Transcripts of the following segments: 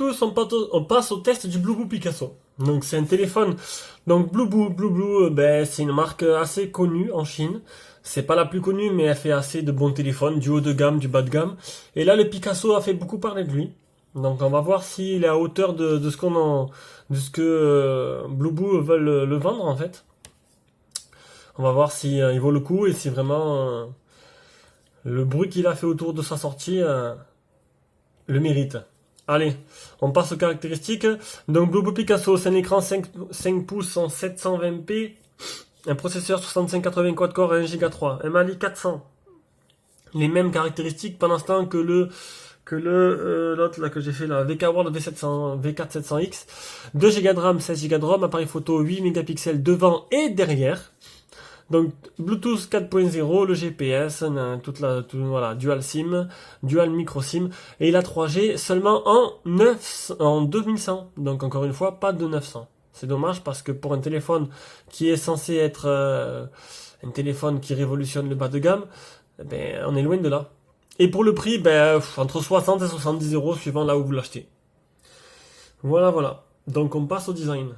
tous, on passe au test du Blueboo Picasso. Donc c'est un téléphone. Donc Blueboo, ben, c'est une marque assez connue en Chine. C'est pas la plus connue, mais elle fait assez de bons téléphones, du haut de gamme, du bas de gamme. Et là, le Picasso a fait beaucoup parler de lui. Donc on va voir s'il est à hauteur de ce que Blueboo veulent le vendre en fait. On va voir si il vaut le coup et si vraiment le bruit qu'il a fait autour de sa sortie le mérite. Allez, on passe aux caractéristiques. Donc Blueboo Picasso, c'est un écran 5 pouces en 720p, un processeur 6580 quad-core et 1 Go 3, un Mali 400. Les mêmes caractéristiques pendant ce temps que l'autre là que j'ai fait là, VK World V4 700X, 2 Go de RAM, 16 Go de ROM, appareil photo 8 mégapixels devant et derrière. Donc Bluetooth 4.0, le GPS, voilà, dual SIM, dual micro SIM, et la 3G seulement en 2100. Donc encore une fois, pas de 900. C'est dommage parce que pour un téléphone qui est censé être un téléphone qui révolutionne le bas de gamme, ben, on est loin de là. Et pour le prix, ben, entre 60 et 70 euros suivant là où vous l'achetez. Voilà. Donc on passe au design.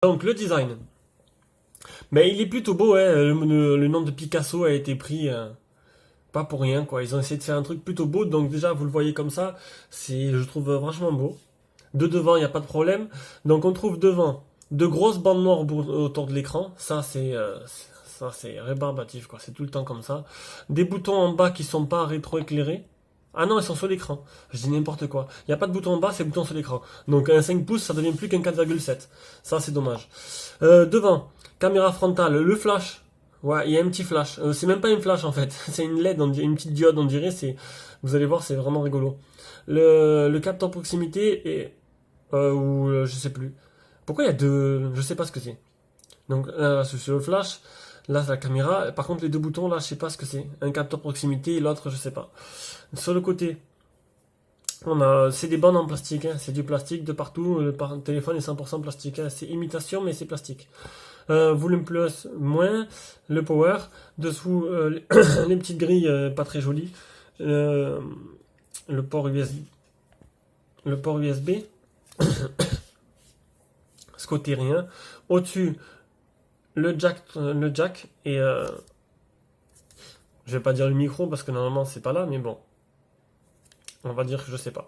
Donc le design. Ben, il est plutôt beau, hein. Le nom de Picasso a été pris pas pour rien, quoi. Ils ont essayé de faire un truc plutôt beau, donc déjà vous le voyez comme ça, je trouve vachement beau. De devant, il n'y a pas de problème. Donc on trouve devant de grosses bandes noires autour de l'écran. Ça c'est rébarbatif, quoi. C'est tout le temps comme ça. Des boutons en bas qui sont pas rétroéclairés. Ah non, ils sont sur l'écran. Je dis n'importe quoi. Il n'y a pas de bouton en bas, c'est bouton sur l'écran. Donc un 5 pouces, ça devient plus qu'un 4,7. Ça, c'est dommage. Devant, caméra frontale, le flash. Ouais, il y a un petit flash. C'est même pas une flash en fait. C'est une LED, une petite diode, on dirait. Vous allez voir, c'est vraiment rigolo. Le capteur proximité et je sais plus. Pourquoi il y a deux, je sais pas ce que c'est. Donc là, c'est le flash. Là, c'est la caméra. Par contre, les deux boutons, là, je sais pas ce que c'est. Un capteur proximité et l'autre, je sais pas. Sur le côté, c'est des bandes en plastique. Hein. C'est du plastique de partout. Le téléphone est 100% plastique. Hein. C'est imitation, mais c'est plastique. Volume plus, moins. Le power. Dessous, les petites grilles, pas très jolies. Le port USB. Le port USB. Ce côté rien. Au-dessus, le jack et je vais pas dire le micro parce que normalement c'est pas là, mais bon, on va dire que je sais pas.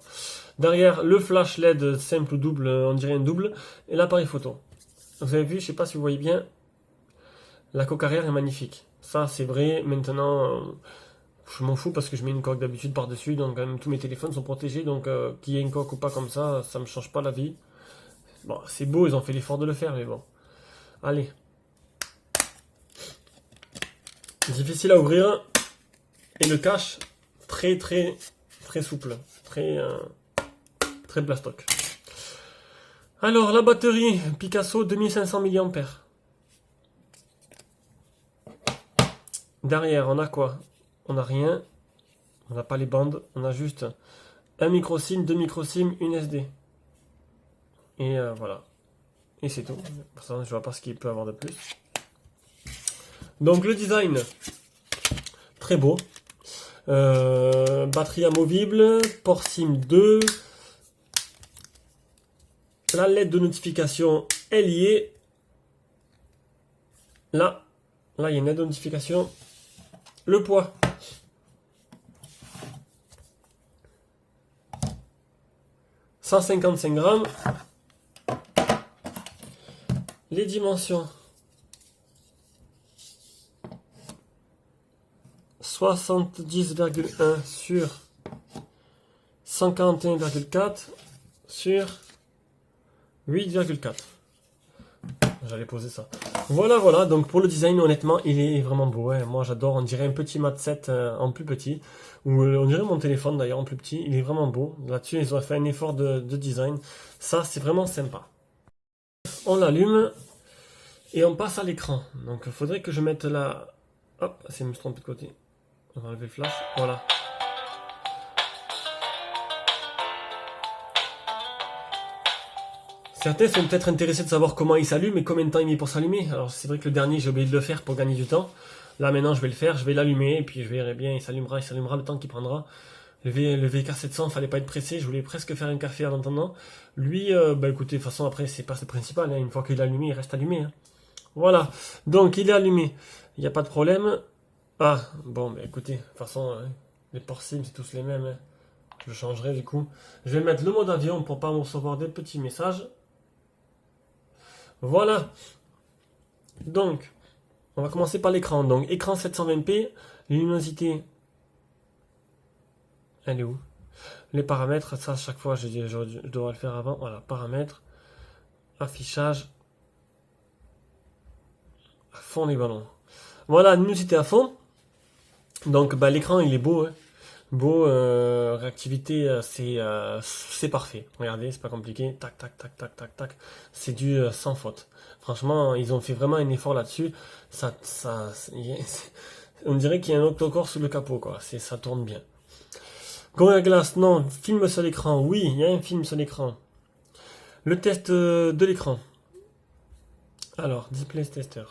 Derrière, le flash LED simple ou double, on dirait un double, et l'appareil photo. Vous avez vu, je sais pas si vous voyez bien, la coque arrière est magnifique. Ça c'est vrai. Maintenant, je m'en fous parce que je mets une coque d'habitude par dessus, donc quand même tous mes téléphones sont protégés, donc qu'il y ait une coque ou pas comme ça me change pas la vie. Bon, c'est beau, ils ont fait l'effort de le faire, mais bon. Allez. Difficile à ouvrir. Et le cache très souple. Très plastoc. Alors, la batterie Picasso 2500 mAh. Derrière, on a quoi? On n'a rien. On n'a pas les bandes. On a juste un micro SIM, deux micro SIM, une SD. Et voilà. Et c'est tout. Pour ça, je vois pas ce qu'il peut avoir de plus. Donc le design, très beau. Batterie amovible, port SIM 2. La LED de notification est liée. Là, il y a une LED de notification. Le poids. « 155 grammes. Les dimensions. 70,1 sur 141,4 sur 8,4. J'allais poser ça. Voilà, donc pour le design, honnêtement, il est vraiment beau. Hein. Moi, j'adore, on dirait un petit Mat 7 en plus petit. Ou on dirait mon téléphone d'ailleurs en plus petit. Il est vraiment beau. Là-dessus, ils ont fait un effort de design. Ça, c'est vraiment sympa. On l'allume et on passe à l'écran. Donc, il faudrait que je mette la... Hop, c'est me tromper de côté. On va enlever le flash. Voilà. Certains sont peut-être intéressés de savoir comment il s'allume et combien de temps il met pour s'allumer. Alors c'est vrai que le dernier j'ai oublié de le faire pour gagner du temps. Là maintenant je vais le faire, je vais l'allumer et puis je verrai bien, il s'allumera le temps qu'il prendra. Le VK700, fallait pas être pressé, je voulais presque faire un café en attendant. Lui, bah écoutez, de toute façon, après, c'est pas le principal, hein. Une fois qu'il est allumé, il reste allumé, hein. Voilà, donc il est allumé, il n'y a pas de problème. Ah, bon, bah écoutez, de toute façon, hein, les ports SIM, c'est tous les mêmes, hein. Je changerai du coup. Je vais mettre le mode avion pour pas me recevoir des petits messages. Voilà, donc, on va commencer par l'écran. Donc, écran 720p, luminosité, elle est où? Les paramètres, ça à chaque fois je devrais le faire avant. Voilà, paramètres, affichage, à fond les ballons. Voilà, luminosité à fond. Donc bah, l'écran il est beau, hein. Beau, réactivité, c'est parfait. Regardez, c'est pas compliqué. Tac, tac, tac, tac, tac, tac. C'est du sans faute. Franchement, ils ont fait vraiment un effort là-dessus. On dirait qu'il y a un octocore sous le capot, quoi. Ça tourne bien. Gorilla Glass, non. Film sur l'écran, oui, il y a un film sur l'écran. Le test de l'écran. Alors, Display Tester.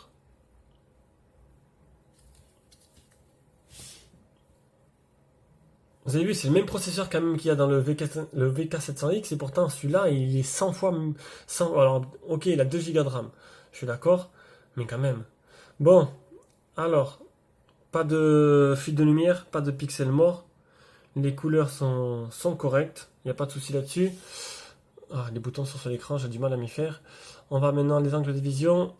Vous avez vu, c'est le même processeur quand même qu'il y a dans le VK700X et pourtant celui-là il est 100 fois. 100, alors, ok, il a 2 Go de RAM, je suis d'accord, mais quand même. Bon, alors, pas de fuite de lumière, pas de pixels morts, les couleurs sont correctes, il n'y a pas de souci là-dessus. Ah, les boutons sont sur l'écran, j'ai du mal à m'y faire. On va maintenant les angles de vision.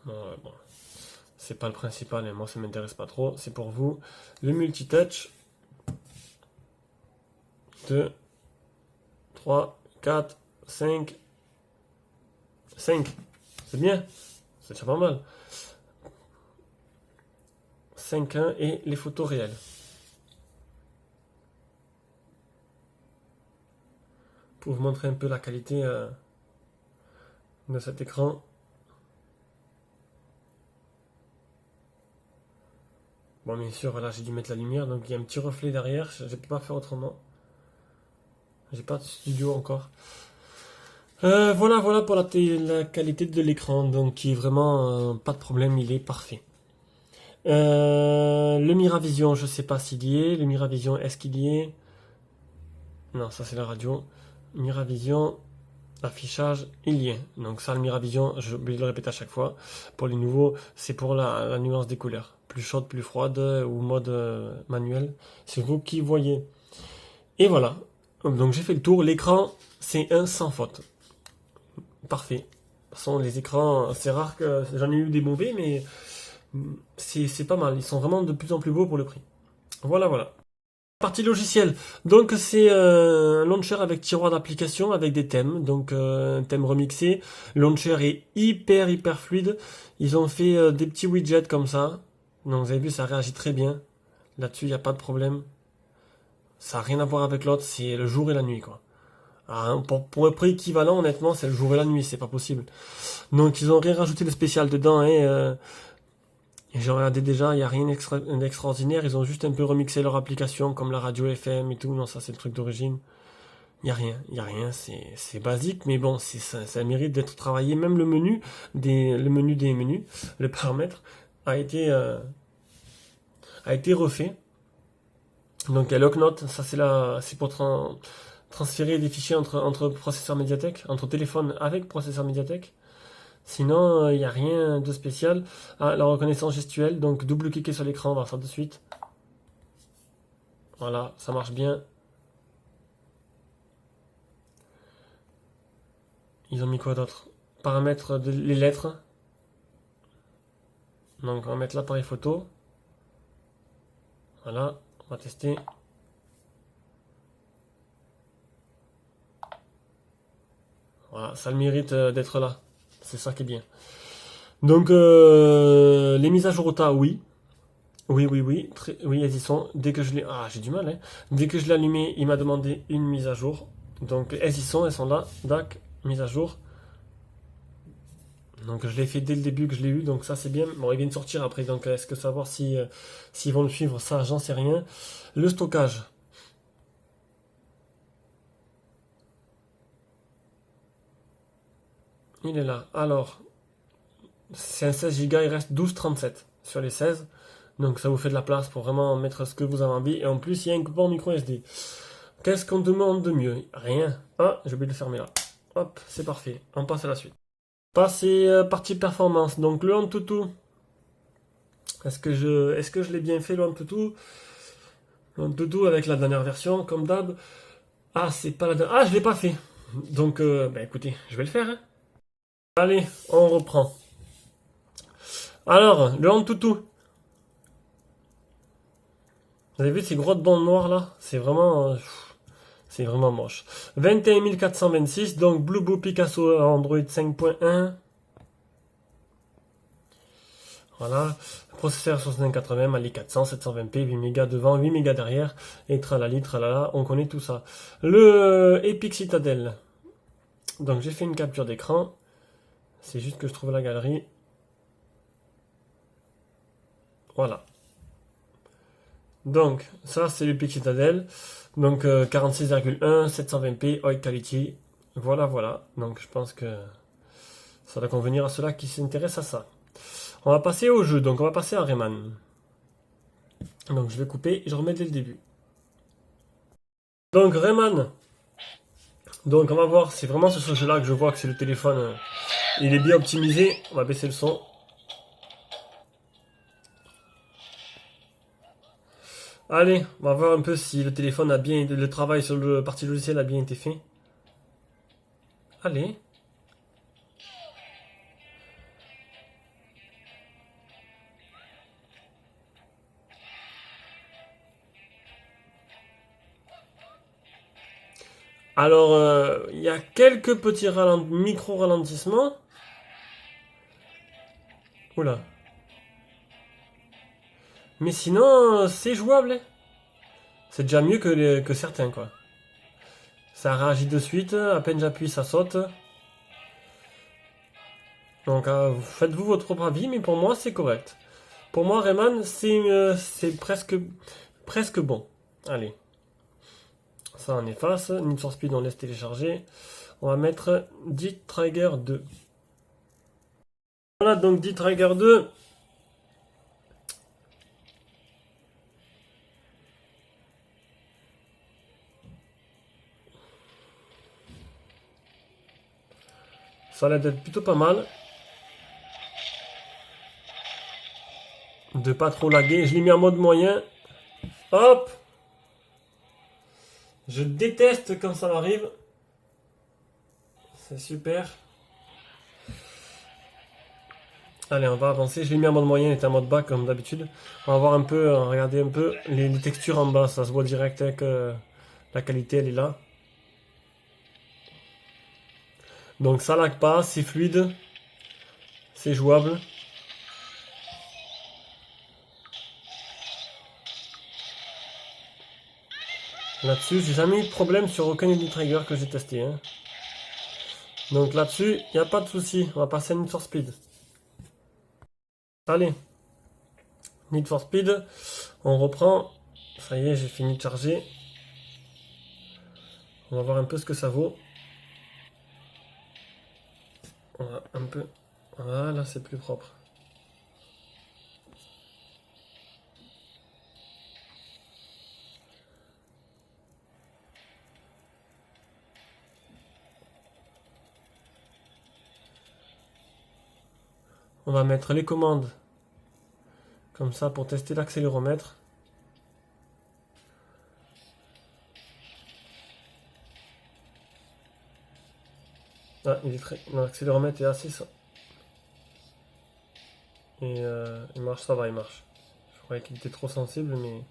Ouais, bon. C'est pas le principal et moi ça m'intéresse pas trop, c'est pour vous. Le multitouch. 2, 3, 4, 5. 5. C'est bien. C'est déjà pas mal. 5.1 et les photos réelles. Pour vous montrer un peu la qualité de cet écran. Bon, bien sûr, voilà, j'ai dû mettre la lumière, donc il y a un petit reflet derrière. Je ne peux pas faire autrement. J'ai pas de studio encore. Voilà pour la qualité de l'écran, donc qui est vraiment pas de problème, il est parfait. Le Miravision, je sais pas s'il y est. Le Miravision, est-ce qu'il y est? Non, ça c'est la radio. Miravision, affichage, il y est. Donc ça, le Miravision, je vais le répéter à chaque fois. Pour les nouveaux, c'est pour la nuance des couleurs. Plus chaude, plus froide, ou mode manuel. C'est vous qui voyez. Et voilà. Donc j'ai fait le tour. L'écran, c'est un sans faute. Parfait. De toute façon, les écrans, c'est rare que j'en ai eu des mauvais, mais c'est pas mal. Ils sont vraiment de plus en plus beaux pour le prix. Voilà. Partie logicielle. Donc c'est un launcher avec tiroir d'application avec des thèmes. Donc un thème remixé. Le launcher est hyper fluide. Ils ont fait des petits widgets comme ça. Donc vous avez vu, ça réagit très bien. Là-dessus, il n'y a pas de problème. Ça n'a rien à voir avec l'autre, c'est le jour et la nuit, quoi. Ah, pour un prix équivalent, honnêtement, c'est le jour et la nuit, c'est pas possible. Donc ils ont rien rajouté de spécial dedans, hein. J'ai regardé déjà, il n'y a rien d'extraordinaire. Ils ont juste un peu remixé leur application, comme la radio FM et tout. Non, ça c'est le truc d'origine. Il y a rien, c'est basique, mais bon, ça mérite d'être travaillé. Même le menu des menus, le paramètre, a été refait. Donc il y a Locknote, ça c'est pour transférer des fichiers entre processeurs Mediatek, entre téléphones avec processeur Mediatek. Sinon, il n'y a rien de spécial. Ah, la reconnaissance gestuelle, donc double-cliquer sur l'écran, on va voir ça de suite. Voilà, ça marche bien. Ils ont mis quoi d'autre? Paramètres les lettres. Donc on va mettre l'appareil photo. Voilà, on va tester. Voilà, ça le mérite d'être là. C'est ça qui est bien. Donc les mises à jour OTA, oui. Oui. Oui, elles y sont. Dès que je l'ai. Ah, j'ai du mal, hein. Dès que je l'ai allumé, il m'a demandé une mise à jour. Donc elles y sont, elles sont là. Dac, mise à jour. Donc je l'ai fait dès le début que je l'ai eu, donc ça c'est bien. Bon, il vient de sortir après, donc est-ce que savoir si s'ils vont le suivre, ça j'en sais rien. Le stockage. Il est là. Alors, C'est un 16 Go, il reste 12,37 sur les 16. Donc ça vous fait de la place pour vraiment mettre ce que vous avez envie. Et en plus, il y a un port micro SD. Qu'est-ce qu'on demande de mieux? Rien. Ah, j'ai oublié de le fermer là. Hop, c'est parfait. On passe à la suite. Passer partie performance. Donc le Antutu. Est-ce que je l'ai bien fait le Antutu? Le Antutu avec la dernière version, comme d'hab. Ah, c'est pas la dernière. Ah, je l'ai pas fait. Donc, bah écoutez, je vais le faire. Hein. Allez, on reprend. Alors, le Antutu. Vous avez vu ces grosses bandes noires là? C'est vraiment moche. 21 426, donc Blueboo Picasso Android 5.1. Voilà. Processeur 6180, Mali 400, 720p, 8 Go devant, 8 Go derrière. Et tralali, tralala, on connaît tout ça. Le Epic Citadel. Donc j'ai fait une capture d'écran. C'est juste que je trouve la galerie. Voilà. Donc, ça c'est l'Epic Citadel. Donc 46,1, 720p, High Quality. Voilà, voilà. Donc je pense que ça va convenir à ceux-là qui s'intéressent à ça. On va passer au jeu. Donc on va passer à Rayman. Donc je vais couper et je remets dès le début. Donc Rayman. Donc on va voir, c'est vraiment sur ce jeu-là que je vois que c'est le téléphone. Il est bien optimisé. On va baisser le son. Allez, on va voir un peu si le téléphone a bien, le travail sur le partie logiciel a bien été fait. Allez. Alors, il y a quelques petits micro-ralentissements. Oula. Mais sinon, c'est jouable. Hein. C'est déjà mieux que certains, quoi. Ça réagit de suite, à peine j'appuie, ça saute. Donc, faites-vous votre propre avis, mais pour moi, c'est correct. Pour moi, Rayman, c'est presque bon. Allez. Ça, on efface. Need for Speed, on laisse télécharger. On va mettre Dit Trigger 2. Voilà, donc Dit Trigger 2. Ça a l'air d'être plutôt pas mal. De pas trop laguer. Je l'ai mis en mode moyen. Hop! Je déteste quand ça m'arrive. C'est super. Allez, on va avancer. Je l'ai mis en mode moyen, il était en mode bas comme d'habitude. On va voir un peu, regarder un peu les textures en bas. Ça se voit direct avec la qualité, elle est là. Donc ça lag pas, c'est fluide. C'est jouable. Là-dessus, j'ai jamais eu de problème sur aucun Need Trigger que j'ai testé. Hein. Donc là-dessus, il n'y a pas de souci. On va passer à Need for Speed. Allez. Need for Speed. On reprend. Ça y est, j'ai fini de charger. On va voir un peu ce que ça vaut. On va un peu... Voilà, c'est plus propre. On va mettre les commandes comme ça pour tester l'accéléromètre. Ah, l'accéléromètre est assez... Et il marche, ça va, il marche. Je croyais qu'il était trop sensible, mais...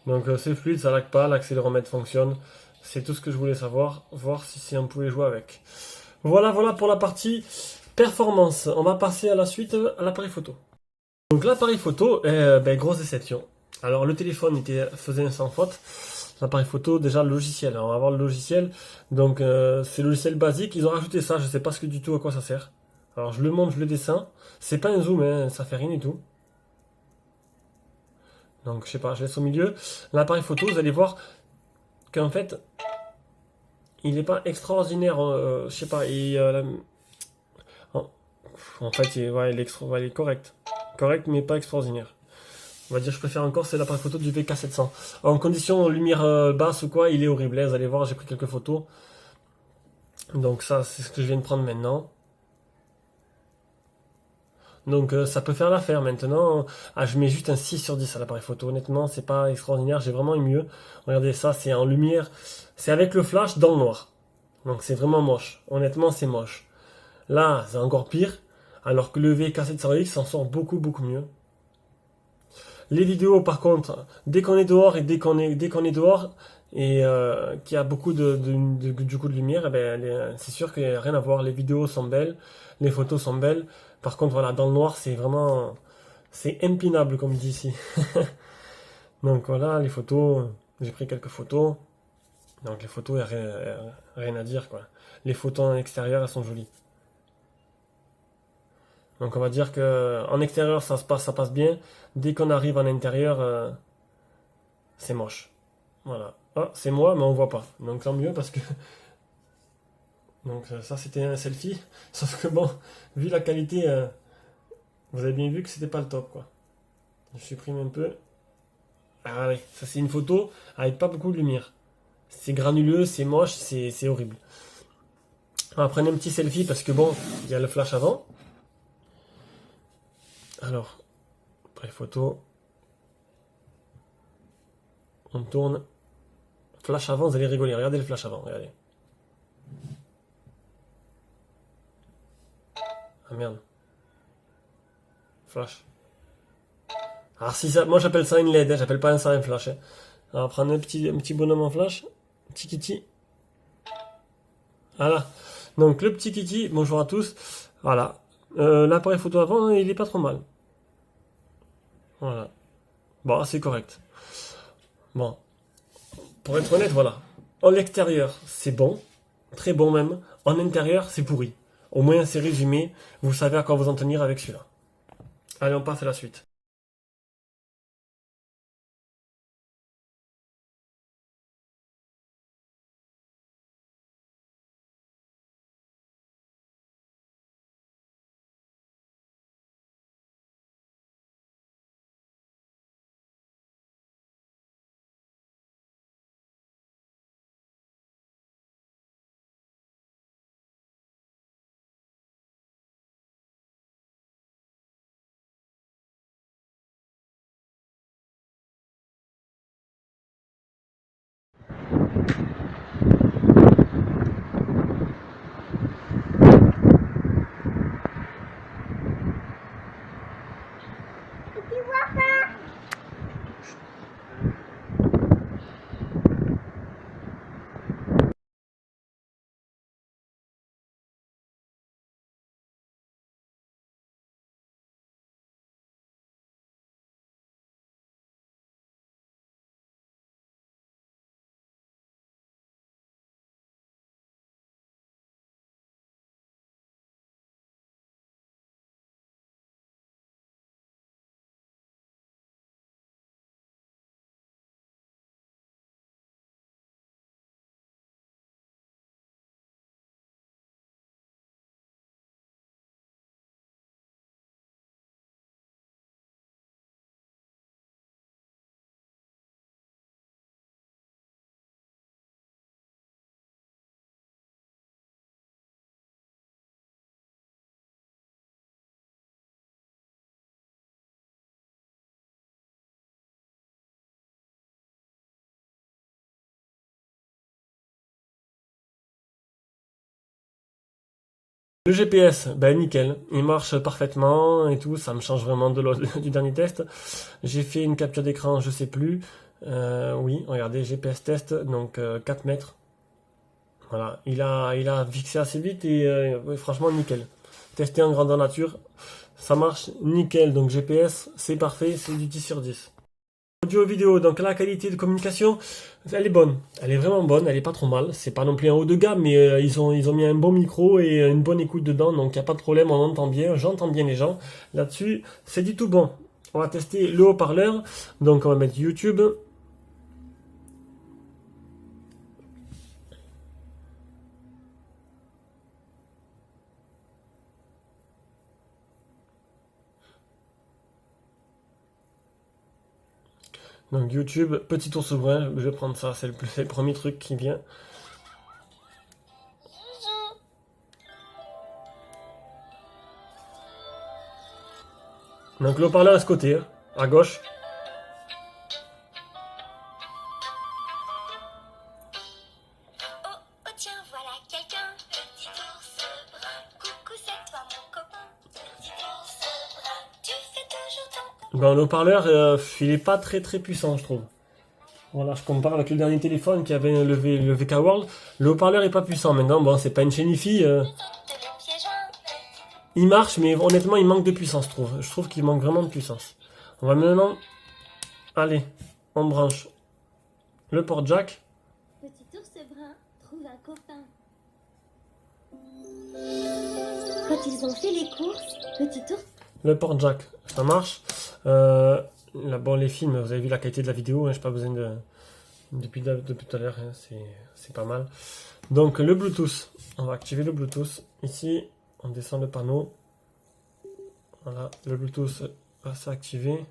Donc c'est fluide, ça lag pas, l'accéléromètre fonctionne. C'est tout ce que je voulais savoir, voir si on pouvait jouer avec. Voilà, voilà pour la partie performance. On va passer à la suite à l'appareil photo. Donc l'appareil photo, grosse déception. Alors le téléphone faisait un sans faute. L'appareil photo, déjà le logiciel. Alors, on va voir le logiciel. Donc c'est le logiciel basique. Ils ont rajouté ça, je sais pas du tout à quoi ça sert. Alors je le monte, je le descends. C'est pas un zoom, hein, ça fait rien du tout. Donc je sais pas, je laisse au milieu. L'appareil photo, vous allez voir qu'en fait, il est pas extraordinaire, je sais pas, en, en fait, il est correct. Correct, mais pas extraordinaire. On va dire, je préfère encore, c'est l'appareil photo du VK700. En condition lumière basse ou quoi, il est horrible. Vous allez voir, j'ai pris quelques photos. Donc ça, c'est ce que je viens de prendre maintenant. Donc ça peut faire l'affaire maintenant. Ah, je mets juste un 6 sur 10 à l'appareil photo. Honnêtement, c'est pas extraordinaire. J'ai vraiment eu mieux. Regardez ça, c'est en lumière. C'est avec le flash dans le noir. Donc c'est vraiment moche. Honnêtement, c'est moche. Là, c'est encore pire. Alors que le VK700X s'en sort beaucoup, beaucoup mieux. Les vidéos, par contre, dès qu'on est dehors dès qu'on est dehors et qu'il y a beaucoup du coup de lumière, eh ben, c'est sûr qu'il n'y a rien à voir. Les vidéos sont belles, les photos sont belles. Par contre, voilà, dans le noir, c'est impinable comme dit ici. Donc voilà, les photos, j'ai pris quelques photos. Donc les photos, il n'y a rien à dire quoi. Les photos en extérieur, elles sont jolies. Donc on va dire que en extérieur ça passe bien. Dès qu'on arrive en intérieur, c'est moche. Voilà. Ah, c'est moi, mais on voit pas. Donc tant mieux parce que. Donc ça c'était un selfie. Sauf que bon, vu la qualité, vous avez bien vu que c'était pas le top quoi. Je supprime un peu. Ah ouais, ça c'est une photo avec pas beaucoup de lumière. C'est granuleux, c'est moche, c'est horrible. On va prendre un petit selfie parce que bon, il y a le flash avant. Alors, après photo, on tourne. Flash avant, vous allez rigoler. Regardez le flash avant, regardez. Ah merde. Flash. Alors si ça, moi j'appelle ça une LED, hein, j'appelle pas ça un flash. Hein. On va prendre un petit bonhomme en flash. Petit kitty. Voilà. Donc le petit kitty, bonjour à tous. Voilà. L'appareil photo avant, il est pas trop mal. Voilà. Bon, c'est correct. Bon. Pour être honnête, voilà. En extérieur, c'est bon. Très bon même. En intérieur, c'est pourri. Au moins, c'est résumé. Vous savez à quoi vous en tenir avec celui-là. Allez, on passe à la suite. Le GPS, ben nickel, il marche parfaitement et tout, ça me change vraiment du dernier test. J'ai fait une capture d'écran, je sais plus. Oui, regardez, GPS test, donc 4 mètres. Voilà, il a fixé assez vite et ouais, franchement nickel. Testé en grandeur nature, ça marche nickel, donc GPS, c'est parfait, c'est du 10 sur 10. Audio vidéo, donc la qualité de communication, elle est bonne, elle est vraiment bonne, elle est pas trop mal. C'est pas non plus un haut de gamme, mais ils ont mis un bon micro et une bonne écoute dedans, donc il n'y a pas de problème, on entend bien, j'entends bien les gens. Là-dessus, c'est du tout bon. On va tester le haut-parleur, donc on va mettre YouTube. Donc YouTube, petit ours brun, je vais prendre ça, c'est le premier truc qui vient. Donc le haut-parleur à ce côté, hein, à gauche. Oh tiens, voilà quelqu'un, petit ours brun. Coucou, c'est toi mon copain, petit ours brun. Tu fais toujours ton... Ben, le haut-parleur, il est pas très puissant, je trouve. Voilà, je compare avec le dernier téléphone qui avait le VK World. Le haut-parleur est pas puissant. Maintenant, bon, c'est pas une chaîne hi-fi. Il marche, mais honnêtement, il manque de puissance, je trouve. Je trouve qu'il manque vraiment de puissance. On va maintenant... Allez, on branche le port jack. Petit ours brun trouve un copain. Quand ils ont fait les courses, petit ours... Le port jack, ça marche. Là, bon, les films, vous avez vu la qualité de la vidéo, hein, j'ai pas besoin de... Depuis tout à l'heure, hein, c'est pas mal. Donc, le Bluetooth, on va activer le Bluetooth. Ici, on descend le panneau. Voilà, le Bluetooth va s'activer.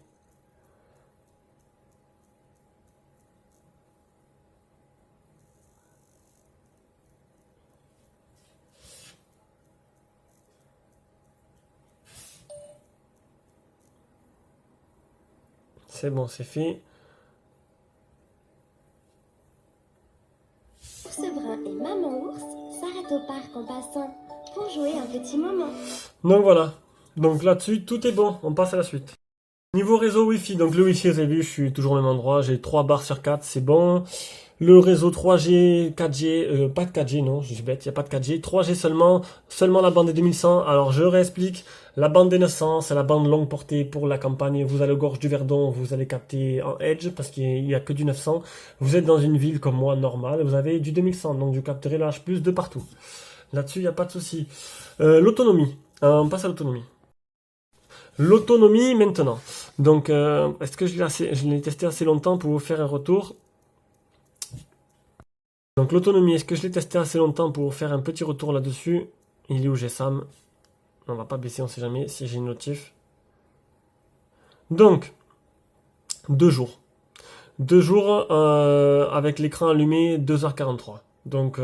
C'est bon, c'est fait. Ours brun et maman ours s'arrêtent au parc en passant pour jouer un petit moment. Donc voilà. Donc là-dessus, tout est bon. On passe à la suite. Niveau réseau Wi-Fi. Donc le Wi-Fi, vous avez vu, je suis toujours au même endroit. J'ai 3 barres sur 4, c'est bon. Le réseau 3G, 4G, pas de 4G, non, je suis bête, il n'y a pas de 4G. 3G seulement la bande des 2100. Alors je réexplique. La bande des 900, c'est la bande longue portée pour la campagne. Vous allez au gorge du Verdon, vous allez capter en Edge parce qu'il n'y a que du 900. Vous êtes dans une ville comme moi, normale, vous avez du 2100, donc vous capterez le H+, de partout. Là-dessus, il n'y a pas de souci. L'autonomie, on passe à l'autonomie. L'autonomie maintenant. Donc, est-ce que je l'ai testé assez longtemps pour vous faire un retour? Donc l'autonomie, est-ce que je l'ai testé assez longtemps pour vous faire un petit retour là-dessus? Il est où GSM? On va pas baisser, on sait jamais si j'ai une notif. Donc, 2 jours. 2 jours avec l'écran allumé, 2h43. Donc,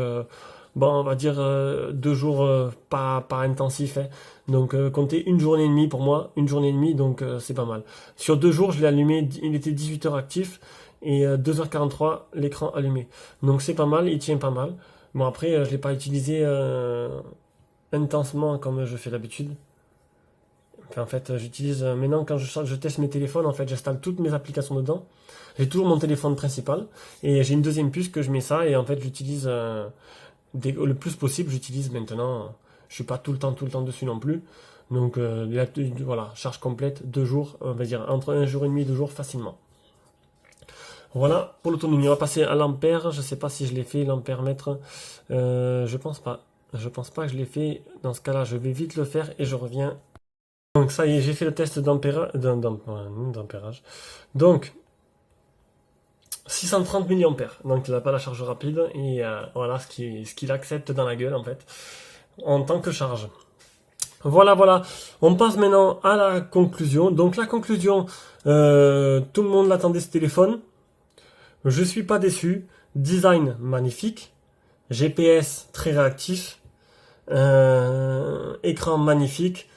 bon, on va dire 2 jours pas intensifs. Hein. Donc, comptez une journée et demie pour moi. Une journée et demie, donc c'est pas mal. Sur 2 jours, je l'ai allumé, il était 18h actif. Et 2h43, l'écran allumé. Donc c'est pas mal, il tient pas mal. Bon après, je ne l'ai pas utilisé intensement comme je fais d'habitude. Enfin, en fait, j'utilise... maintenant, quand je teste mes téléphones, en fait, j'installe toutes mes applications dedans. J'ai toujours mon téléphone principal. Et j'ai une deuxième puce que je mets ça. Et en fait, j'utilise... le plus possible, j'utilise maintenant... Je suis pas tout le temps dessus non plus. Donc, voilà, charge complète, 2 jours. On va dire entre 1 jour et demi et 2 jours facilement. Voilà pour l'autonomie. On va passer à l'ampère. Je sais pas si je l'ai fait, l'ampère-mètre. Je pense pas. Je pense pas que je l'ai fait. Dans ce cas-là, je vais vite le faire et je reviens. Donc ça y est, j'ai fait le test d'ampérage. Donc, 630 mA. Donc il n'a pas la charge rapide. Et voilà ce qu'il accepte dans la gueule en fait. En tant que charge. Voilà. On passe maintenant à la conclusion. Donc la conclusion, tout le monde l'attendait ce téléphone. Je suis pas déçu. Design magnifique. GPS très réactif. Écran magnifique.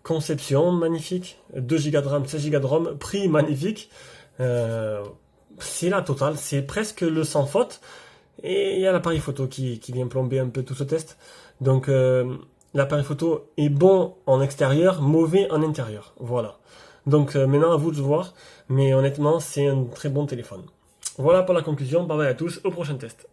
Conception magnifique. 2 Go de RAM, 16 Go de ROM. Prix magnifique. C'est la totale. C'est presque le sans faute. Et il y a l'appareil photo qui vient plomber un peu tout ce test. Donc l'appareil photo est bon en extérieur, mauvais en intérieur. Voilà. Donc maintenant à vous de voir. Mais honnêtement, c'est un très bon téléphone. Voilà pour la conclusion, bye bye à tous, au prochain test.